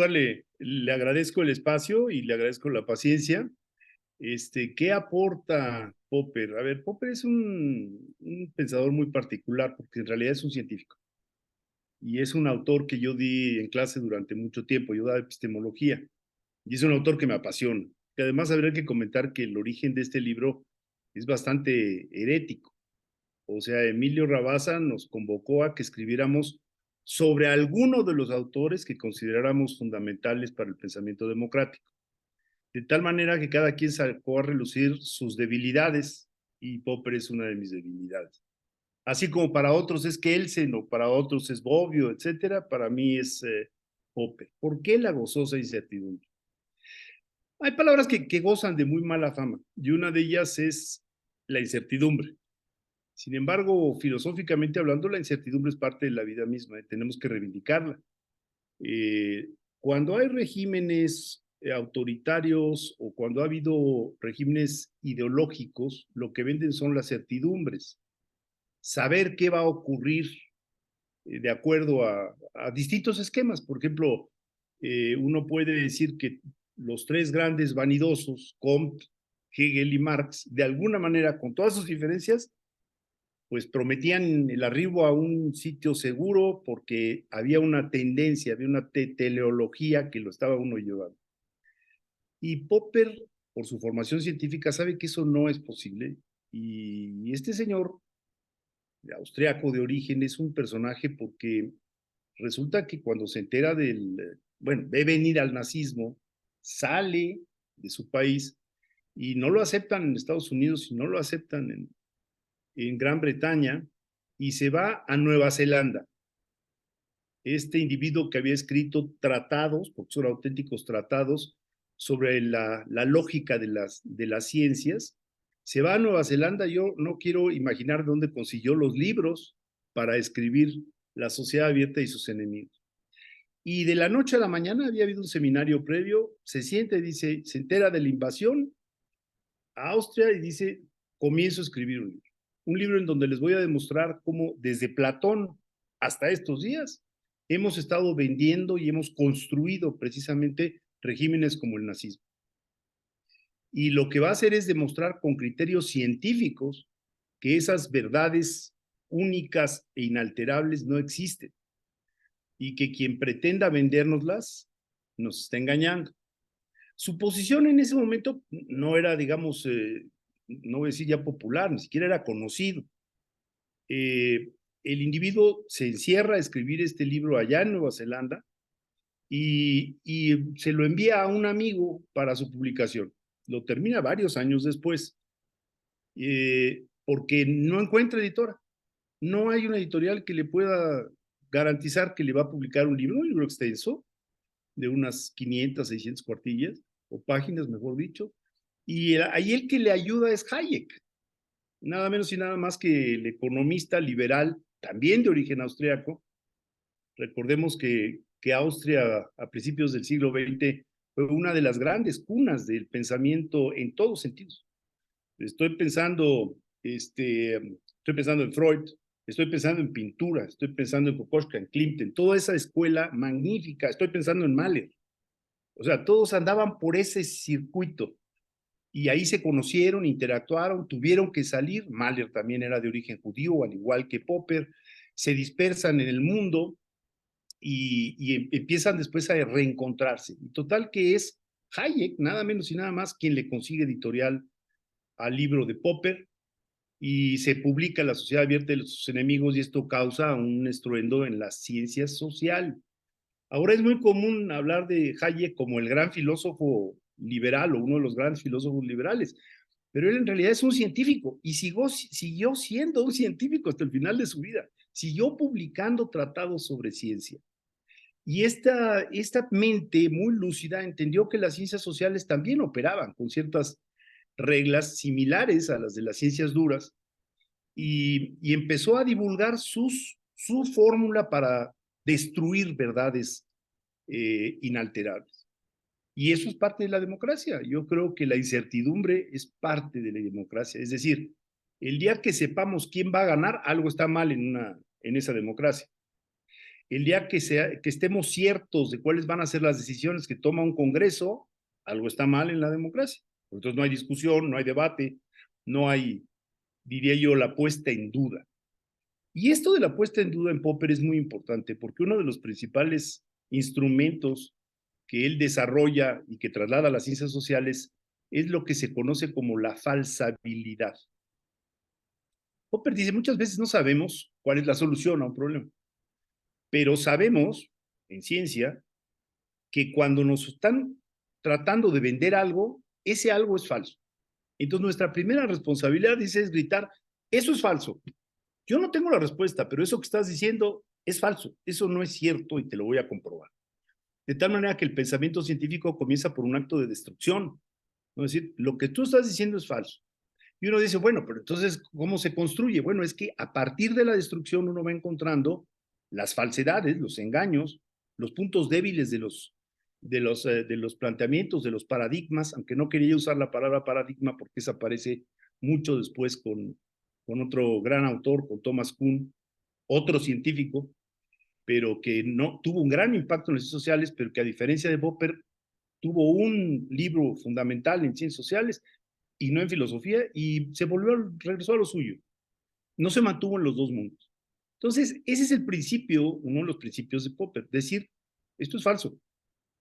lugar, le agradezco el espacio y le agradezco la paciencia. ¿Qué aporta Popper? A ver, Popper es un pensador muy particular porque en realidad es un científico y es un autor que yo di en clase durante mucho tiempo. Yo daba epistemología y es un autor que me apasiona. Que además habría que comentar que el origen de este libro es bastante herético. O sea, Emilio Rabasa nos convocó a que escribiéramos sobre alguno de los autores que consideráramos fundamentales para el pensamiento democrático. De tal manera que cada quien sacó a relucir sus debilidades y Popper es una de mis debilidades. Así como para otros es Kelsen o para otros es Bobbio, etcétera, para mí es Popper. ¿Por qué la gozosa incertidumbre? Hay palabras que gozan de muy mala fama y una de ellas es la incertidumbre. Sin embargo, filosóficamente hablando, la incertidumbre es parte de la vida misma y tenemos que reivindicarla. Eh, Cuando hay regímenes autoritarios o cuando ha habido regímenes ideológicos, lo que venden son las certidumbres. Saber qué va a ocurrir de acuerdo a distintos esquemas. Por ejemplo, uno puede decir que los tres grandes vanidosos, Comte, Hegel y Marx, de alguna manera, con todas sus diferencias, pues prometían el arribo a un sitio seguro porque había una tendencia, había una teleología que lo estaba uno llevando. Y Popper, por su formación científica, sabe que eso no es posible. Y este señor, austriaco de origen, es un personaje porque resulta que cuando se entera bueno, ve venir al nazismo, sale de su país y no lo aceptan en Estados Unidos y no lo aceptan en Gran Bretaña y se va a Nueva Zelanda. Este individuo que había escrito tratados, porque son auténticos tratados, sobre la lógica de las ciencias, se va a Nueva Zelanda. Yo no quiero imaginar dónde consiguió los libros para escribir La Sociedad Abierta y sus enemigos. Y de la noche a la mañana había habido un seminario previo, se siente, dice, se entera de la invasión a Austria y dice, comienzo a escribir un libro en donde les voy a demostrar cómo desde Platón hasta estos días hemos estado vendiendo y hemos construido precisamente regímenes como el nazismo. Y lo que va a hacer es demostrar con criterios científicos que esas verdades únicas e inalterables no existen y que quien pretenda vendérnoslas nos está engañando. Su posición en ese momento no era, digamos, no voy a decir ya popular, ni siquiera era conocido. El individuo se encierra a escribir este libro allá en Nueva Zelanda y se lo envía a un amigo para su publicación. Lo termina varios años después, porque no encuentra editora. No hay una editorial que le pueda garantizar que le va a publicar un libro extenso, de unas 500, 600 cuartillas, o páginas, mejor dicho, y ahí el que le ayuda es Hayek, nada menos y nada más que el economista liberal, también de origen austriaco. Recordemos que Austria a principios del siglo XX fue una de las grandes cunas del pensamiento en todos sentidos. Estoy pensando en Freud, estoy pensando en pintura, estoy pensando en Kokoschka, en Klimt, en toda esa escuela magnífica, estoy pensando en Mahler. O sea, todos andaban por ese circuito y ahí se conocieron, interactuaron, tuvieron que salir. Mahler también era de origen judío, al igual que Popper. Se dispersan en el mundo y empiezan después a reencontrarse. Y total que es Hayek, nada menos y nada más, quien le consigue editorial al libro de Popper y se publica La Sociedad Abierta de sus Enemigos y esto causa un estruendo en la ciencia social. Ahora es muy común hablar de Hayek como el gran filósofo liberal o uno de los grandes filósofos liberales, pero él en realidad es un científico y siguió siendo un científico hasta el final de su vida. Siguió publicando tratados sobre ciencia. Y esta mente muy lúcida entendió que las ciencias sociales también operaban con ciertas reglas similares a las de las ciencias duras y empezó a divulgar su fórmula para destruir verdades inalterables. Y eso es parte de la democracia. Yo creo que la incertidumbre es parte de la democracia. Es decir, el día que sepamos quién va a ganar, algo está mal en esa democracia. El día que estemos ciertos de cuáles van a ser las decisiones que toma un Congreso, algo está mal en la democracia. Entonces no hay discusión, no hay debate, no hay, diría yo, la puesta en duda. Y esto de la puesta en duda en Popper es muy importante porque uno de los principales instrumentos que él desarrolla y que traslada a las ciencias sociales es lo que se conoce como la falsabilidad. Popper dice, muchas veces no sabemos cuál es la solución a un problema, pero sabemos en ciencia que cuando nos están tratando de vender algo, ese algo es falso. Entonces nuestra primera responsabilidad es gritar, eso es falso. Yo no tengo la respuesta, pero eso que estás diciendo es falso, eso no es cierto y te lo voy a comprobar. De tal manera que el pensamiento científico comienza por un acto de destrucción. Es decir, lo que tú estás diciendo es falso. Y uno dice, bueno, pero entonces, ¿cómo se construye? Bueno, es que a partir de la destrucción uno va encontrando las falsedades, los engaños, los puntos débiles de los planteamientos, de los paradigmas, aunque no quería usar la palabra paradigma porque esa aparece mucho después con otro gran autor, con Thomas Kuhn, otro científico, pero que no tuvo un gran impacto en las ciencias sociales, pero que a diferencia de Popper, tuvo un libro fundamental en ciencias sociales y no en filosofía, y regresó a lo suyo. No se mantuvo en los dos mundos. Entonces, ese es el principio, uno de los principios de Popper, decir, esto es falso,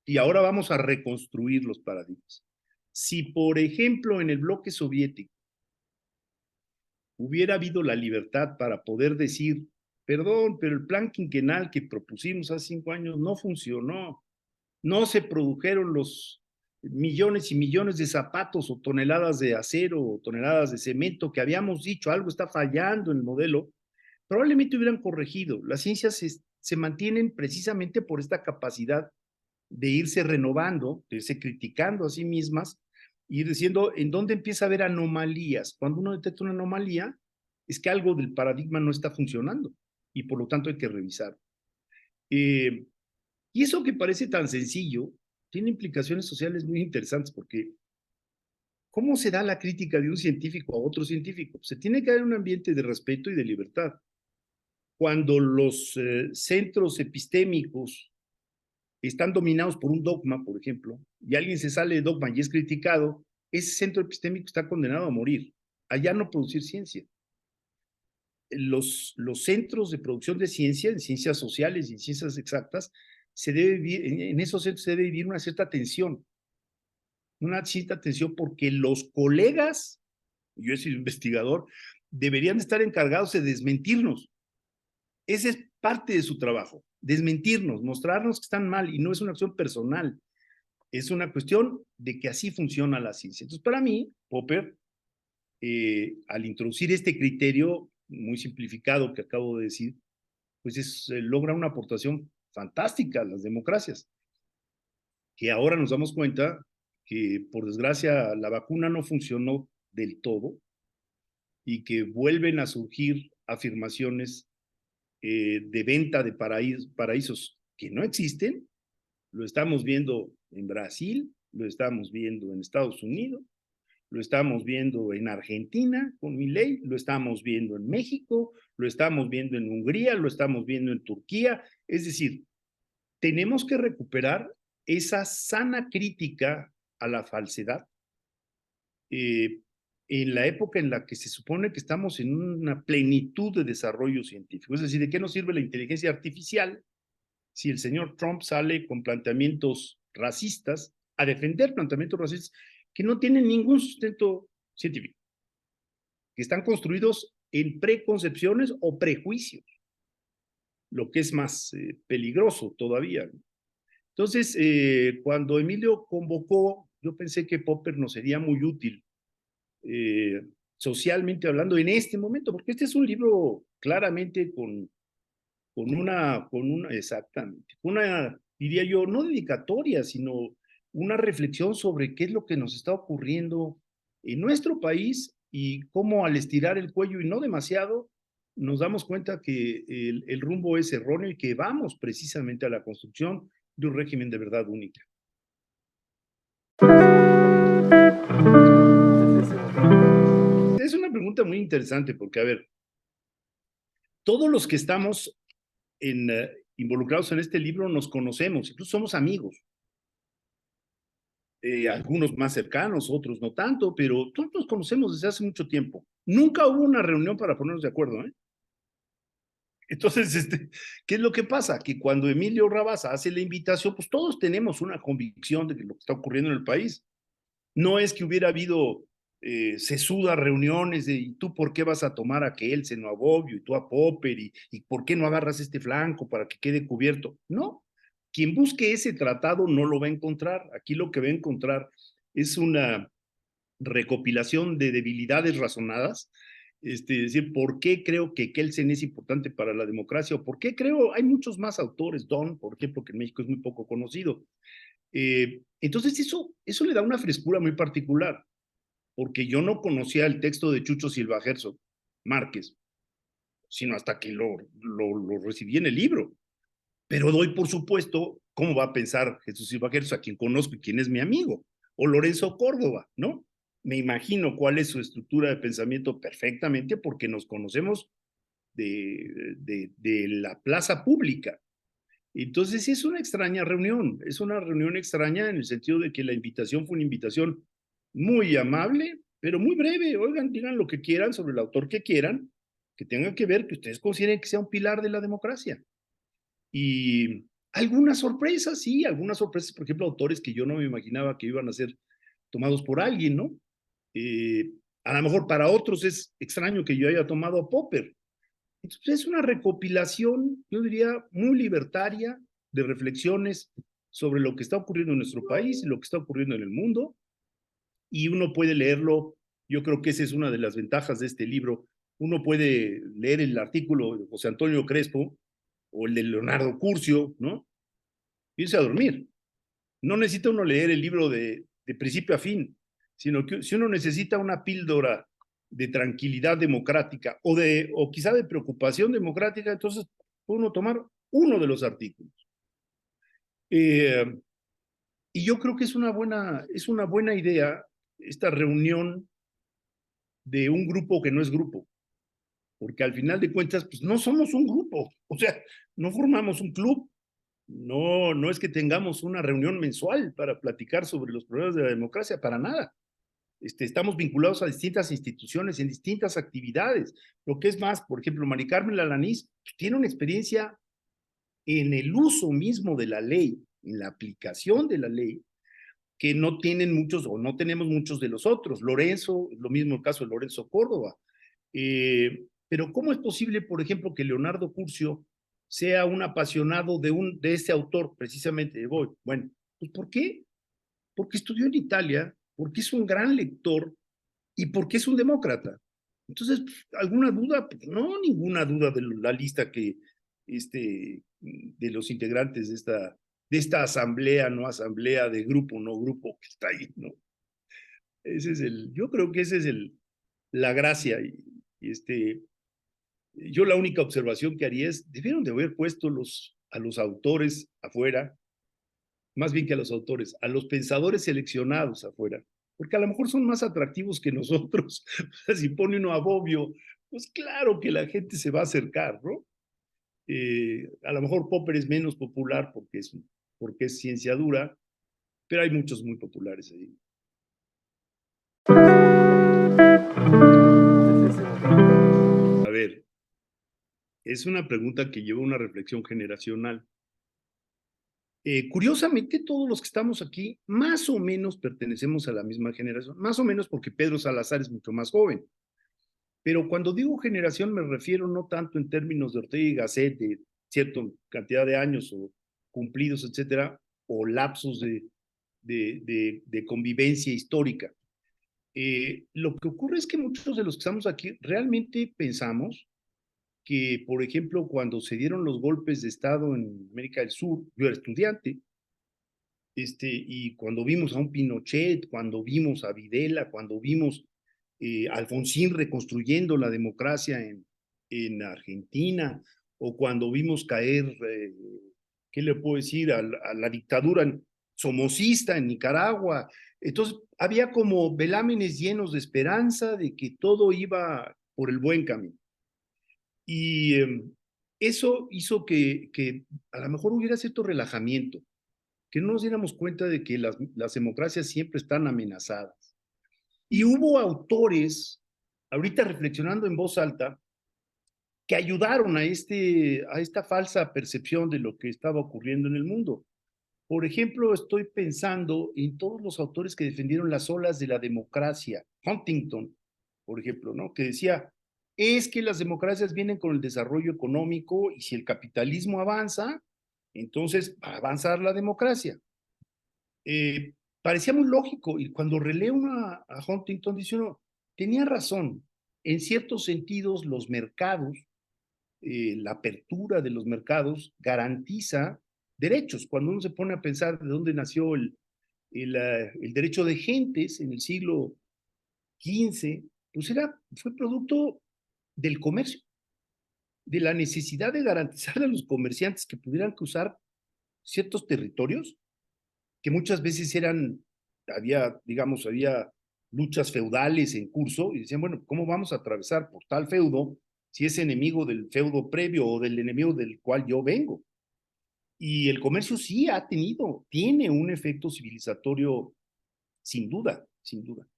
y ahora vamos a reconstruir los paradigmas. Si, por ejemplo, en el bloque soviético hubiera habido la libertad para poder decir, perdón, pero el plan quinquenal que propusimos hace 5 años no funcionó, no se produjeron los millones y millones de zapatos o toneladas de acero o toneladas de cemento que habíamos dicho, algo está fallando en el modelo, probablemente hubieran corregido. Las ciencias se mantienen precisamente por esta capacidad de irse renovando, de irse criticando a sí mismas, y ir diciendo en dónde empieza a haber anomalías. Cuando uno detecta una anomalía, es que algo del paradigma no está funcionando y por lo tanto hay que revisar. Y eso que parece tan sencillo tiene implicaciones sociales muy interesantes porque ¿cómo se da la crítica de un científico a otro científico? Se tiene que dar un ambiente de respeto y de libertad. Cuando los centros epistémicos están dominados por un dogma, por ejemplo, y alguien se sale de dogma y es criticado, ese centro epistémico está condenado a morir, allá no producir ciencia. Los centros de producción de ciencia, en ciencias sociales y en ciencias exactas, se debe vivir, en esos centros se debe vivir una cierta tensión porque los colegas, yo he sido investigador, deberían estar encargados de desmentirnos. Ese es parte de su trabajo, desmentirnos, mostrarnos que están mal y no es una acción personal, es una cuestión de que así funciona la ciencia. Entonces, para mí, Popper, al introducir este criterio muy simplificado que acabo de decir, pues logra una aportación fantástica a las democracias, que ahora nos damos cuenta que, por desgracia, la vacuna no funcionó del todo y que vuelven a surgir afirmaciones de venta de paraísos que no existen. Lo estamos viendo en Brasil, lo estamos viendo en Estados Unidos, lo estamos viendo en Argentina con Milei, lo estamos viendo en México, lo estamos viendo en Hungría, lo estamos viendo en Turquía. Es decir, tenemos que recuperar esa sana crítica a la falsedad en la época en la que se supone que estamos en una plenitud de desarrollo científico. Es decir, ¿de qué nos sirve la inteligencia artificial si el señor Trump sale con planteamientos racistas, a defender planteamientos racistas que no tienen ningún sustento científico, que están construidos en preconcepciones o prejuicios, lo que es más peligroso todavía? Entonces, cuando Emilio convocó, yo pensé que Popper nos sería muy útil, socialmente hablando, en este momento, porque este es un libro claramente exactamente, una, diría yo, no dedicatoria, sino una reflexión sobre qué es lo que nos está ocurriendo en nuestro país y cómo al estirar el cuello y no demasiado, nos damos cuenta que el rumbo es erróneo y que vamos precisamente a la construcción de un régimen de verdad única. Es una pregunta muy interesante porque, a ver, todos los que estamos involucrados en este libro nos conocemos, incluso somos amigos. Algunos más cercanos, otros no tanto, pero todos nos conocemos desde hace mucho tiempo. Nunca hubo una reunión para ponernos de acuerdo, ¿eh? Entonces, ¿qué es lo que pasa? Que cuando Emilio Rabasa hace la invitación, pues todos tenemos una convicción de lo que está ocurriendo en el país. No es que hubiera habido sesudas reuniones de ¿y tú por qué vas a tomar a Kelsen o a Bobbio y tú a Popper y por qué no agarras este flanco para que quede cubierto? No, quien busque ese tratado no lo va a encontrar. Aquí lo que va a encontrar es una recopilación de debilidades razonadas, decir, ¿por qué creo que Kelsen es importante para la democracia? ¿O por qué creo? Hay muchos más autores, Don, por ejemplo, que en México es muy poco conocido. Entonces eso le da una frescura muy particular, porque yo no conocía el texto de Chucho Silva Herzog Márquez, sino hasta que lo recibí en el libro. Pero doy por supuesto cómo va a pensar Jesús Silva Herzog, a quien conozco y quien es mi amigo, o Lorenzo Córdoba, ¿no? Me imagino cuál es su estructura de pensamiento perfectamente porque nos conocemos de la plaza pública. Entonces es una extraña reunión, es una reunión extraña en el sentido de que la invitación fue una invitación muy amable, pero muy breve. Oigan, digan lo que quieran sobre el autor que quieran, que tenga que ver, que ustedes consideren que sea un pilar de la democracia. Y algunas sorpresas, sí, algunas sorpresas, por ejemplo, autores que yo no me imaginaba que iban a ser tomados por alguien, ¿no? A lo mejor para otros es extraño que yo haya tomado a Popper. Entonces es una recopilación, yo diría, muy libertaria de reflexiones sobre lo que está ocurriendo en nuestro país y lo que está ocurriendo en el mundo. Y uno puede leerlo, yo creo que esa es una de las ventajas de este libro. Uno puede leer el artículo de José Antonio Crespo o el de Leonardo Curcio, ¿no? Irse a dormir. No necesita uno leer el libro de principio a fin, sino que si uno necesita una píldora de tranquilidad democrática o quizá de preocupación democrática, entonces puede uno tomar uno de los artículos. Y yo creo que es una buena idea esta reunión de un grupo que no es grupo, porque al final de cuentas, pues no somos un grupo, o sea, no formamos un club, no es que tengamos una reunión mensual para platicar sobre los problemas de la democracia, para nada. Estamos vinculados a distintas instituciones en distintas actividades. Lo que es más, por ejemplo, Mari Carmen Alanís tiene una experiencia en el uso mismo de la ley, en la aplicación de la ley, que no tienen muchos o no tenemos muchos de los otros. Lorenzo, lo mismo el caso de Lorenzo Córdoba. Pero ¿cómo es posible, por ejemplo, que Leonardo Curcio sea un apasionado de este autor, precisamente de Boy? Bueno, pues ¿por qué? Porque estudió en Italia, porque es un gran lector y porque es un demócrata. Entonces, ¿alguna duda? Pues no, ninguna duda de la lista de los integrantes de esta asamblea, no asamblea, de grupo, no grupo, que está ahí, ¿no? Yo creo que esa es la gracia. Yo la única observación que haría es, debieron de haber puesto a los autores afuera, más bien que a los autores, a los pensadores seleccionados afuera, porque a lo mejor son más atractivos que nosotros. Si pone uno a Bobbio, pues claro que la gente se va a acercar, ¿no? A lo mejor Popper es menos popular porque es ciencia dura, pero hay muchos muy populares ahí. A ver, es una pregunta que lleva una reflexión generacional. Curiosamente, todos los que estamos aquí, más o menos pertenecemos a la misma generación, más o menos porque Pedro Salazar es mucho más joven. Pero cuando digo generación me refiero no tanto en términos de Ortega y Gasset, de cierta cantidad de años o cumplidos, etcétera, o lapsos de convivencia histórica. Lo que ocurre es que muchos de los que estamos aquí realmente pensamos que, por ejemplo, cuando se dieron los golpes de Estado en América del Sur, yo era estudiante, y cuando vimos a un Pinochet, cuando vimos a Videla, cuando vimos a Alfonsín reconstruyendo la democracia en Argentina, o cuando vimos caer, ¿qué le puedo decir?, a la dictadura somocista en Nicaragua. Entonces, había como velámenes llenos de esperanza de que todo iba por el buen camino. Y Eso hizo que a lo mejor hubiera cierto relajamiento, que no nos diéramos cuenta de que las democracias siempre están amenazadas. Y hubo autores, ahorita reflexionando en voz alta, que ayudaron a esta falsa percepción de lo que estaba ocurriendo en el mundo. Por ejemplo, estoy pensando en todos los autores que defendieron las olas de la democracia. Huntington, por ejemplo, ¿no? Que decía, es que las democracias vienen con el desarrollo económico y si el capitalismo avanza, entonces va a avanzar la democracia. Parecía muy lógico y cuando releo a Huntington dice uno, tenía razón. En ciertos sentidos, los mercados, la apertura de los mercados garantiza derechos. Cuando uno se pone a pensar de dónde nació el derecho de gentes en el siglo XV, pues fue producto del comercio, de la necesidad de garantizar a los comerciantes que pudieran cruzar ciertos territorios que muchas veces había luchas feudales en curso y decían, bueno, ¿cómo vamos a atravesar por tal feudo si es enemigo del feudo previo o del enemigo del cual yo vengo? Y el comercio sí tiene un efecto civilizatorio sin duda, sin duda.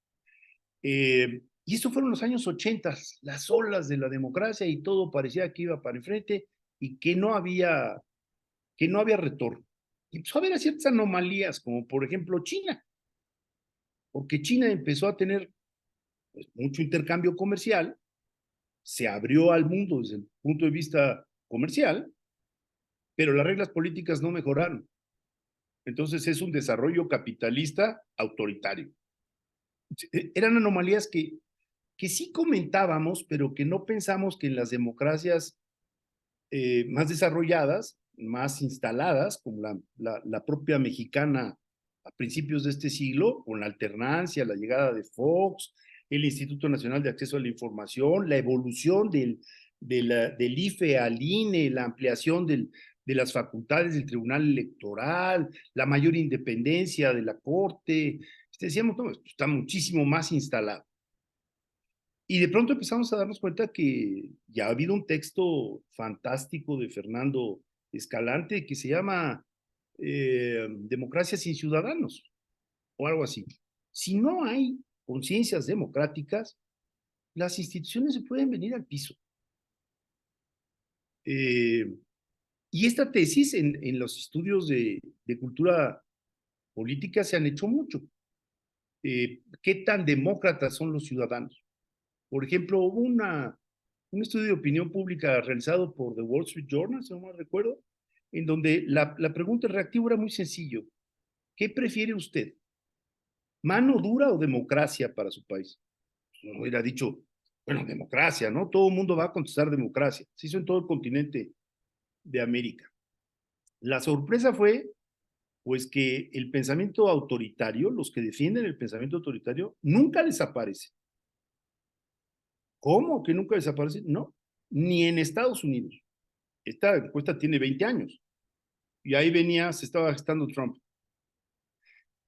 Y esto fueron los años 80, las olas de la democracia y todo parecía que iba para enfrente y que no había retorno. Y empezó a haber ciertas anomalías, como por ejemplo China, porque China empezó a tener pues, mucho intercambio comercial, se abrió al mundo desde el punto de vista comercial, pero las reglas políticas no mejoraron. Entonces es un desarrollo capitalista autoritario. Eran anomalías que sí comentábamos, pero que no pensamos que en las democracias más desarrolladas, más instaladas, como la propia mexicana a principios de este siglo, con la alternancia, la llegada de Fox, el Instituto Nacional de Acceso a la Información, la evolución del IFE al INE, la ampliación de las facultades del Tribunal Electoral, la mayor independencia de la Corte. Decíamos, no, esto está muchísimo más instalado. Y de pronto empezamos a darnos cuenta que ya ha habido un texto fantástico de Fernando Escalante que se llama Democracia sin ciudadanos o algo así. Si no hay conciencias democráticas, las instituciones se pueden venir al piso. Y esta tesis en los estudios de cultura política se han hecho mucho. ¿Qué tan demócratas son los ciudadanos? Por ejemplo, hubo un estudio de opinión pública realizado por The Wall Street Journal, si no mal recuerdo, en donde la pregunta reactiva era muy sencillo. ¿Qué prefiere usted? ¿Mano dura o democracia para su país? No hubiera dicho, bueno, democracia, ¿no? Todo el mundo va a contestar democracia. Se hizo en todo el continente de América. La sorpresa fue, pues, que el pensamiento autoritario, los que defienden el pensamiento autoritario, nunca desaparece. ¿Cómo que nunca desaparece? No, ni en Estados Unidos. Esta encuesta tiene 20 años y ahí se estaba gestando Trump.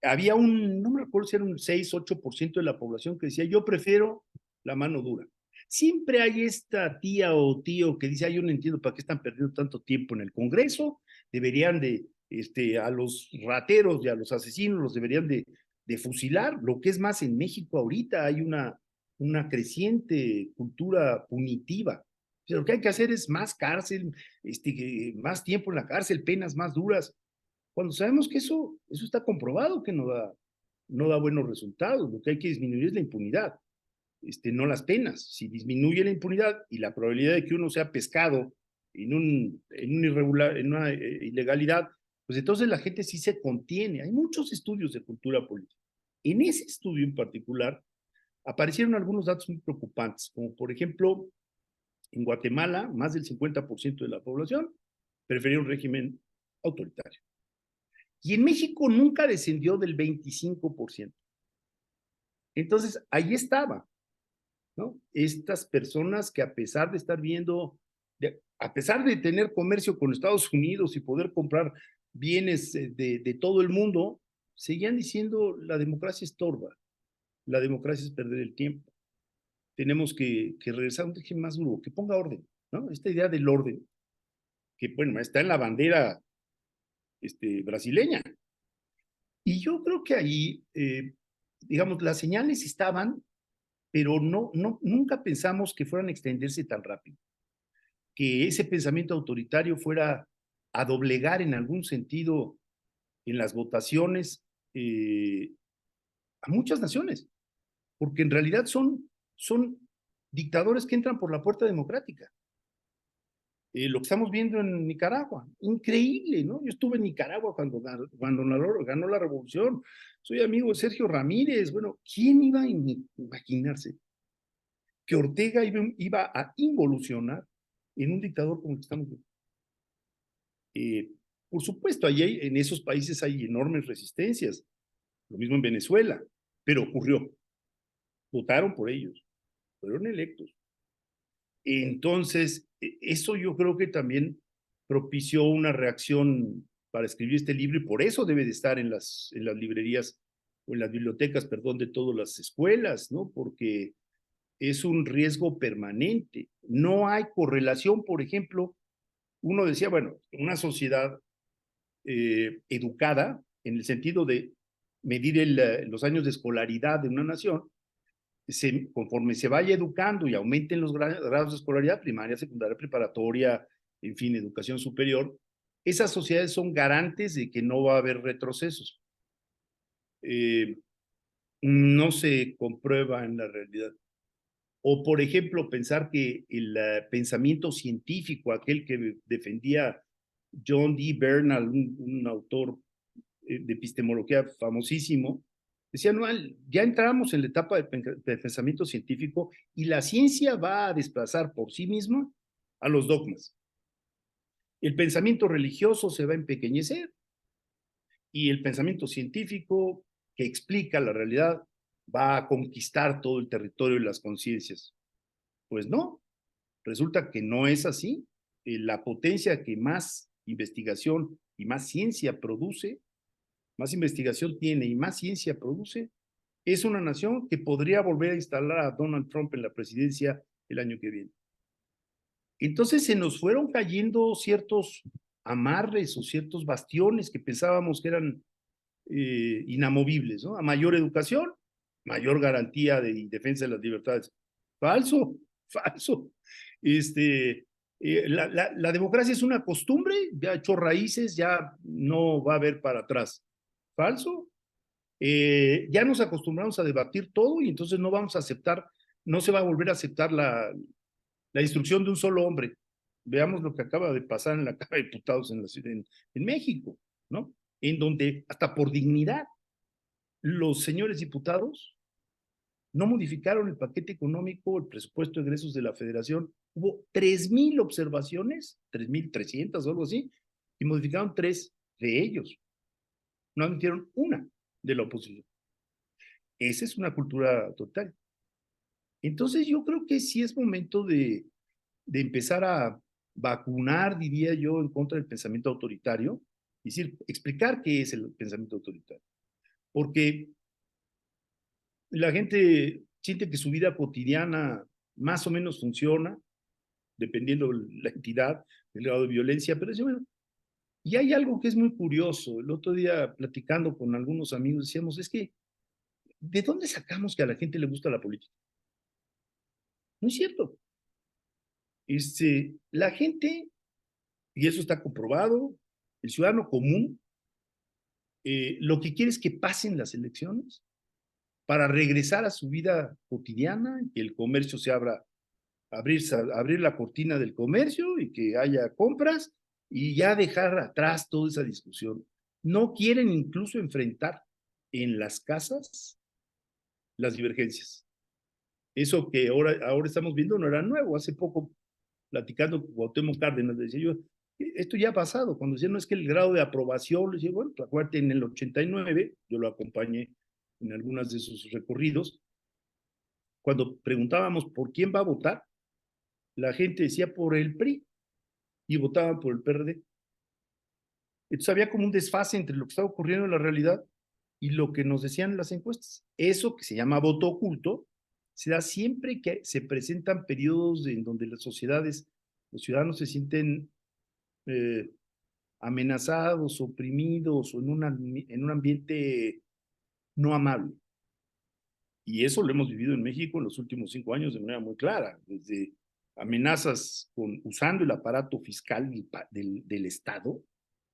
Había no me recuerdo si era un 6, 8% de la población que decía, yo prefiero la mano dura. Siempre hay esta tía o tío que dice, yo no entiendo para qué están perdiendo tanto tiempo en el Congreso, deberían a los rateros y a los asesinos los deberían de fusilar. Lo que es más, en México ahorita hay una creciente cultura punitiva. Lo que hay que hacer es más cárcel, más tiempo en la cárcel, penas más duras cuando sabemos que eso está comprobado que no da buenos resultados. Lo que hay que disminuir es la impunidad, no las penas. Si disminuye la impunidad y la probabilidad de que uno sea pescado en una ilegalidad, pues entonces la gente sí se contiene. Hay muchos estudios de cultura política. En ese estudio en particular aparecieron algunos datos muy preocupantes, como por ejemplo, en Guatemala, más del 50% de la población prefería un régimen autoritario. Y en México nunca descendió del 25%. Entonces, ahí estaba, ¿no? Estas personas que a pesar de estar viendo, a pesar de tener comercio con Estados Unidos y poder comprar bienes de todo el mundo, seguían diciendo la democracia estorba, la democracia es perder el tiempo. Tenemos que regresar a un régimen más duro, que ponga orden, ¿no? Esta idea del orden. que bueno, está en la bandera brasileña. Y yo creo que ahí, digamos, las señales estaban, pero nunca pensamos que fueran a extenderse tan rápido, que ese pensamiento autoritario fuera a doblegar en algún sentido en las votaciones a muchas naciones, porque en realidad son dictadores que entran por la puerta democrática. Lo que estamos viendo en Nicaragua, increíble, ¿no? Yo estuve en Nicaragua cuando ganó la revolución, soy amigo de Sergio Ramírez, bueno, ¿quién iba a imaginarse que Ortega iba a involucionar en un dictador como el que estamos viendo? Por supuesto, en esos países hay enormes resistencias, lo mismo en Venezuela, pero ocurrió, votaron por ellos, fueron electos. Entonces, eso yo creo que también propició una reacción para escribir este libro y por eso debe de estar en las librerías o en las bibliotecas, perdón, de todas las escuelas, ¿no? Porque es un riesgo permanente. No hay correlación, por ejemplo, uno decía, bueno, una sociedad educada, en el sentido de medir los años de escolaridad de una nación, conforme se vaya educando y aumenten los grados de escolaridad, primaria, secundaria, preparatoria, en fin, educación superior, esas sociedades son garantes de que no va a haber retrocesos. No se comprueba en la realidad. O, por ejemplo, pensar que el pensamiento científico, aquel que defendía John D. Bernal, un autor de epistemología famosísimo, decía, no, ya entramos en la etapa de pensamiento científico y la ciencia va a desplazar por sí misma a los dogmas. El pensamiento religioso se va a empequeñecer y el pensamiento científico que explica la realidad va a conquistar todo el territorio y las conciencias. Pues no, resulta que no es así. La potencia que más investigación y más ciencia produce, más investigación tiene y más ciencia produce, es una nación que podría volver a instalar a Donald Trump en la presidencia el año que viene. Entonces se nos fueron cayendo ciertos amarres o ciertos bastiones que pensábamos que eran inamovibles, ¿no? A mayor educación, mayor garantía de defensa de las libertades. Falso, falso. La democracia es una costumbre, ya echó raíces, ya no va a haber para atrás. Falso. Ya nos acostumbramos a debatir todo y entonces no vamos a aceptar, no se va a volver a aceptar la instrucción de un solo hombre. Veamos lo que acaba de pasar en la Cámara de Diputados en México, ¿no? En donde hasta por dignidad los señores diputados no modificaron el paquete económico, el presupuesto de egresos de la Federación. Hubo 3,000 observaciones, 3,300 o algo así, y modificaron 3 de ellos. No admitieron una de la oposición. Esa es una cultura total. Entonces yo creo que sí es momento de empezar a vacunar, diría yo, en contra del pensamiento autoritario, es decir, explicar qué es el pensamiento autoritario. Porque la gente siente que su vida cotidiana más o menos funciona, dependiendo la entidad, el grado de violencia, pero es, bueno, y hay algo que es muy curioso. El otro día, platicando con algunos amigos, decíamos, es que, ¿de dónde sacamos que a la gente le gusta la política? No es cierto. La gente, y eso está comprobado, el ciudadano común, lo que quiere es que pasen las elecciones para regresar a su vida cotidiana, que el comercio se abra, abrir la cortina del comercio y que haya compras y ya dejar atrás toda esa discusión. No quieren incluso enfrentar en las casas las divergencias. Eso que ahora estamos viendo no era nuevo. Hace poco, platicando con Cuauhtémoc Cárdenas, decía yo, esto ya ha pasado. Cuando decía, no es que el grado de aprobación, le decía, bueno, acuérdate, en el 89, yo lo acompañé en algunas de sus recorridos, cuando preguntábamos por quién va a votar, la gente decía por el PRI y votaban por el PRD. Entonces había como un desfase entre lo que estaba ocurriendo en la realidad y lo que nos decían las encuestas. Eso que se llama voto oculto se da siempre que se presentan periodos en donde las sociedades, los ciudadanos se sienten amenazados, oprimidos o en un ambiente no amable. Y eso lo hemos vivido en México en los últimos 5 años de manera muy clara, desde amenazas usando el aparato fiscal del Estado,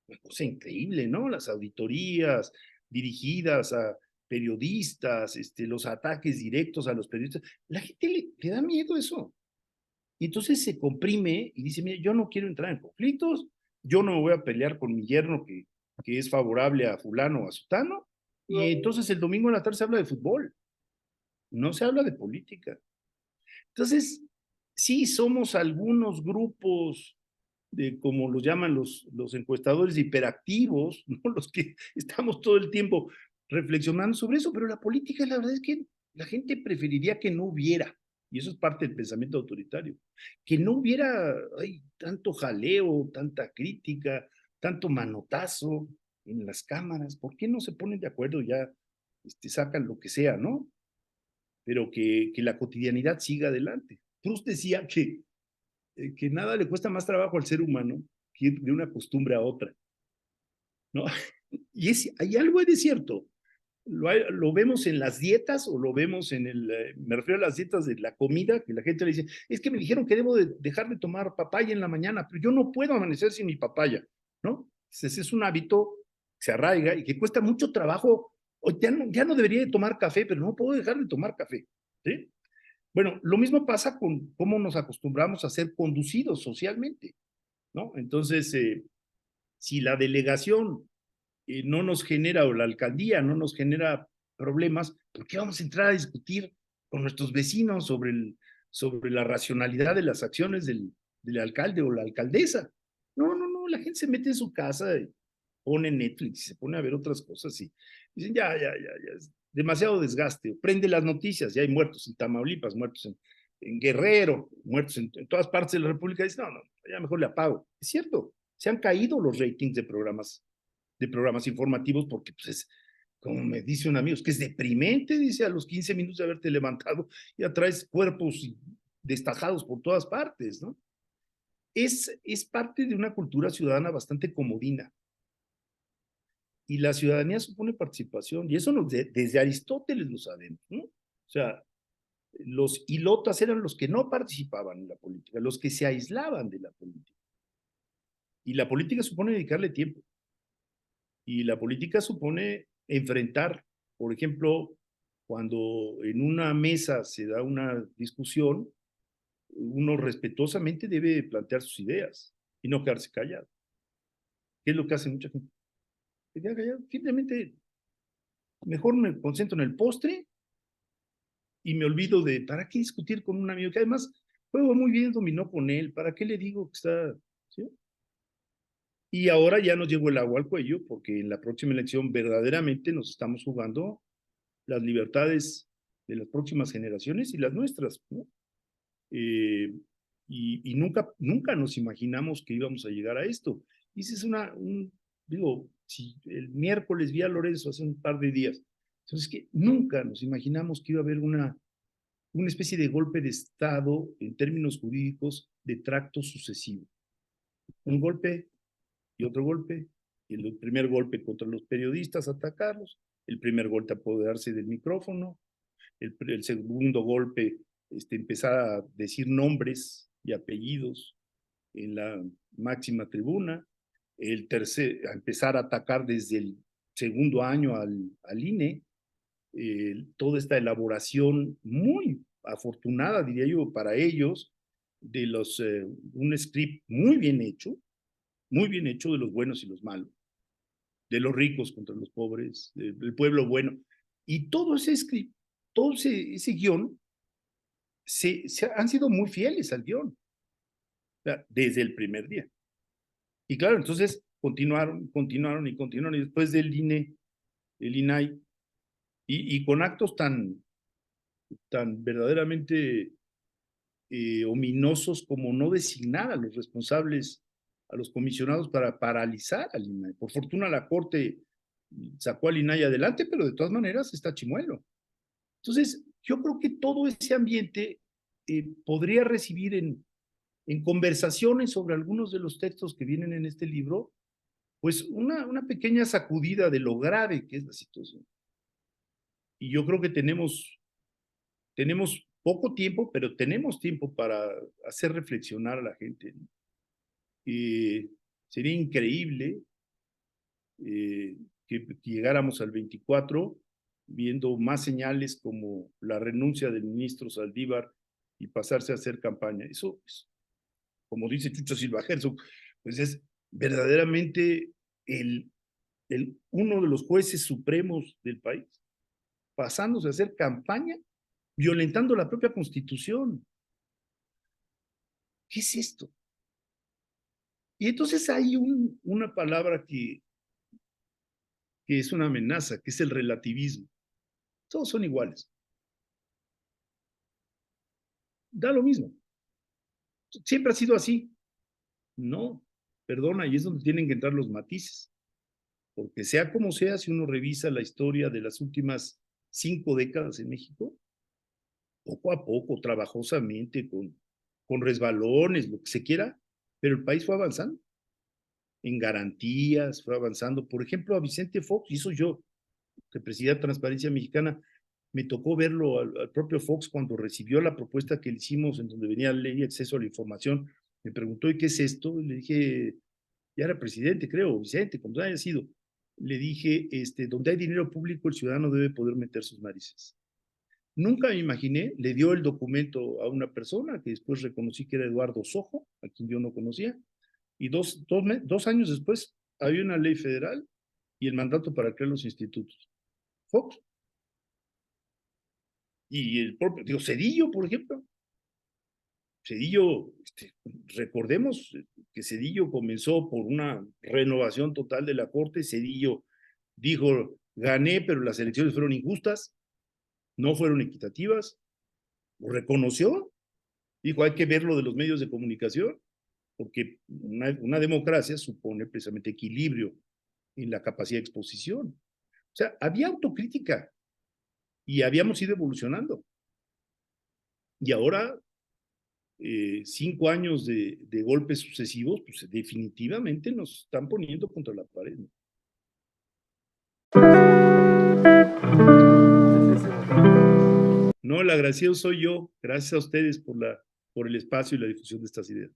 una cosa increíble, ¿no? Las auditorías dirigidas a periodistas, los ataques directos a los periodistas. La gente le da miedo eso. Y entonces se comprime y dice, mira, yo no quiero entrar en conflictos, yo no me voy a pelear con mi yerno que es favorable a fulano o a sutano, y entonces el domingo en la tarde se habla de fútbol, no se habla de política. Entonces, sí somos algunos grupos como los llaman los encuestadores hiperactivos, ¿no? Los que estamos todo el tiempo reflexionando sobre eso, pero la política, la verdad es que la gente preferiría que no hubiera, y eso es parte del pensamiento autoritario, que no hubiera tanto jaleo, tanta crítica, tanto manotazo en las cámaras. ¿Por qué no se ponen de acuerdo ya, sacan lo que sea, ¿no? Pero que la cotidianidad siga adelante. Proust decía que nada le cuesta más trabajo al ser humano que ir de una costumbre a otra, ¿no? Y hay algo de cierto. Lo vemos en las dietas o lo vemos me refiero a las dietas de la comida, que la gente le dice, es que me dijeron que debo dejar de tomar papaya en la mañana, pero yo no puedo amanecer sin mi papaya, ¿no? Entonces es un hábito que se arraiga y que cuesta mucho trabajo. O ya no debería de tomar café, pero no puedo dejar de tomar café, ¿sí? Bueno, lo mismo pasa con cómo nos acostumbramos a ser conducidos socialmente, ¿no? Entonces, si la delegación no nos genera, o la alcaldía no nos genera problemas, ¿por qué vamos a entrar a discutir con nuestros vecinos sobre la racionalidad de las acciones del alcalde o la alcaldesa? No, no, no, la gente se mete en su casa y pone Netflix y se pone a ver otras cosas y dicen, ya, es demasiado desgaste. Prende las noticias, ya hay muertos en Tamaulipas, muertos en Guerrero, muertos en todas partes de la República. Dicen, no, no, ya mejor le apago. Es cierto, se han caído los ratings de programas informativos porque, pues, como me dice un amigo, es que es deprimente, dice, a los 15 minutos de haberte levantado, ya traes cuerpos destajados por todas partes, ¿no? Es parte de una cultura ciudadana bastante comodina. Y la ciudadanía supone participación, y eso desde Aristóteles lo sabemos, ¿no? O sea, los ilotas eran los que no participaban en la política, los que se aislaban de la política. Y la política supone dedicarle tiempo. Y la política supone enfrentar, por ejemplo, cuando en una mesa se da una discusión, uno respetuosamente debe plantear sus ideas y no quedarse callado. ¿Qué es lo que hace mucha gente? Se queda callado. Simplemente, mejor me concentro en el postre y me olvido de, ¿para qué discutir con un amigo? Que además juego muy bien dominó con él, ¿para qué le digo que está? ¿Sí? Y ahora ya nos llegó el agua al cuello, porque en la próxima elección verdaderamente nos estamos jugando las libertades de las próximas generaciones y las nuestras, ¿no? Eh, y nunca nos imaginamos que íbamos a llegar a esto. Y ese es digo, si el miércoles vi a Lorenzo hace un par de días, entonces que nunca nos imaginamos que iba a haber una especie de golpe de Estado en términos jurídicos de tracto sucesivo. Un golpe y otro golpe, y el primer golpe contra los periodistas, atacarlos, el primer golpe apoderarse del micrófono, el segundo golpe, empezar a decir nombres y apellidos en la máxima tribuna, el tercer, a empezar a atacar desde el segundo año al INE, toda esta elaboración muy afortunada, diría yo, para ellos, un script muy bien hecho de los buenos y los malos, de los ricos contra los pobres, del pueblo bueno. Y todo ese script, todo ese guión, han sido muy fieles al guión, o sea, desde el primer día. Y claro, entonces continuaron, y después del INE, el INAI, y con actos tan verdaderamente ominosos como no designar a los responsables, a los comisionados para paralizar al INAI. Por fortuna la Corte sacó al INAI adelante, pero de todas maneras está chimuelo. Entonces, yo creo que todo ese ambiente podría recibir en conversaciones sobre algunos de los textos que vienen en este libro, pues una pequeña sacudida de lo grave que es la situación. Y yo creo que tenemos poco tiempo, pero tenemos tiempo para hacer reflexionar a la gente, ¿no? Sería increíble que llegáramos al 24 viendo más señales como la renuncia del ministro Saldívar y pasarse a hacer campaña. Eso, como dice Chucho Silva Herzog, pues es verdaderamente uno de los jueces supremos del país, pasándose a hacer campaña, violentando la propia Constitución. ¿Qué es esto? Y entonces hay una palabra que es una amenaza, que es el relativismo. Todos son iguales. Da lo mismo. Siempre ha sido así. No, perdona, y es donde tienen que entrar los matices. Porque sea como sea, si uno revisa la historia de las últimas 5 décadas en México, poco a poco, trabajosamente, con resbalones, lo que se quiera, pero el país fue avanzando en garantías, fue avanzando. Por ejemplo, a Vicente Fox, y eso yo, que presidía Transparencia Mexicana, me tocó verlo al propio Fox cuando recibió la propuesta que le hicimos en donde venía la ley de acceso a la información. Me preguntó, ¿y qué es esto? Y le dije, ya era presidente, creo, Vicente, como haya sido. Le dije, donde hay dinero público, el ciudadano debe poder meter sus narices. Nunca me imaginé, le dio el documento a una persona que después reconocí que era Eduardo Sojo, a quien yo no conocía, y dos años después había una ley federal y el mandato para crear los institutos. Fox. Y el propio, digo, Cedillo, por ejemplo. Cedillo, recordemos que Cedillo comenzó por una renovación total de la Corte. Cedillo dijo, gané, pero las elecciones fueron injustas, no fueron equitativas. Lo reconoció. Dijo, hay que ver lo de los medios de comunicación, porque una democracia supone precisamente equilibrio en la capacidad de exposición. O sea, había autocrítica y habíamos ido evolucionando. Y ahora 5 años de golpes sucesivos, pues definitivamente nos están poniendo contra la pared, ¿no? No, el agradecido soy yo. Gracias a ustedes por el espacio y la difusión de estas ideas.